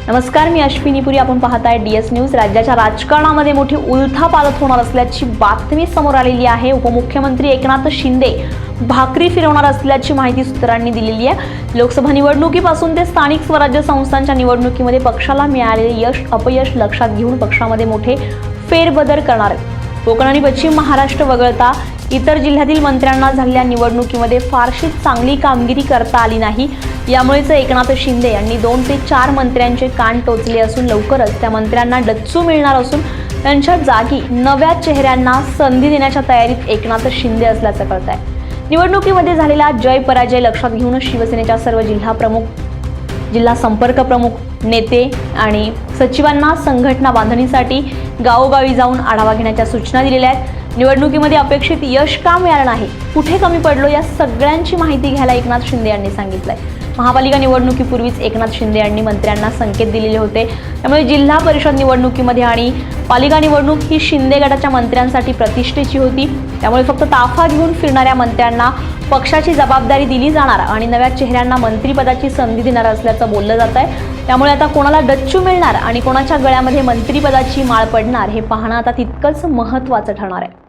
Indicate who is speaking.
Speaker 1: नमस्कार, मी अश्विनी पुरी. आपण पाहताय DS न्यूज. राज्याच्या राजकारणामध्ये मोठी उलथापालथ होणार असल्याची बातमी समोर आलेली आहे. उपमुख्यमंत्री एकनाथ शिंदे भाकरी फिरवणार असल्याची माहिती सूत्रांनी दिलेली आहे. लोकसभा निवडणुकीपासून ते स्थानिक स्वराज्य संस्थांच्या निवडणुकीमध्ये पक्षाला मिळालेले यश अपयश लक्षात घेऊन पक्षामध्ये मोठे फेरबदल करणार आहेत. कोकण आणि पश्चिम महाराष्ट्र वगळता इतर जिल्ह्यातील मंत्र्यांना झालेल्या निवडणुकीमध्ये फारशी चांगली कामगिरी करता आली नाही. यामुळेच एकनाथ शिंदे यांनी 2 ते 4 मंत्र्यांचे कान टोचले असून लवकरच त्या मंत्र्यांना डच्चू मिळणार असून त्यांच्या जागी नव्या चेहऱ्यांना संधी देण्याच्या तयारीत एकनाथ शिंदे असल्याचं कळत आहे. निवडणुकीमध्ये झालेला जय पराजय लक्षात घेऊन शिवसेनेच्या सर्व जिल्हा प्रमुख, जिल्हा संपर्क प्रमुख, नेते आणि सचिवांना संघटना बांधणीसाठी गावोगावी जाऊन आढावा घेण्याच्या सूचना दिलेल्या आहेत. निवडणुकीमध्ये अपेक्षित यश का मिळालं नाही, कुठे कमी पडलो, या सगळ्यांची माहिती घ्यायला एकनाथ शिंदे यांनी सांगितलंय. महापालिका निवडणुकीपूर्वीच एकनाथ शिंदे यांनी मंत्र्यांना संकेत दिलेले होते. त्यामुळे जिल्हा परिषद निवडणुकीमध्ये आणि पालिका निवडणूक ही शिंदे गटाच्या मंत्र्यांसाठी प्रतिष्ठेची होती. त्यामुळे फक्त ताफा घेऊन फिरणाऱ्या मंत्र्यांना पक्षाची जबाबदारी दिली जाणार आणि नव्या चेहऱ्यांना मंत्रिपदाची संधी देणार असल्याचं बोललं जात आहे. त्यामुळे आता कोणाला डच्चू मिळणार आणि कोणाच्या गळ्यामध्ये मंत्रिपदाची माळ पडणार हे पाहणं आता तितकंच महत्त्वाचं ठरणार आहे.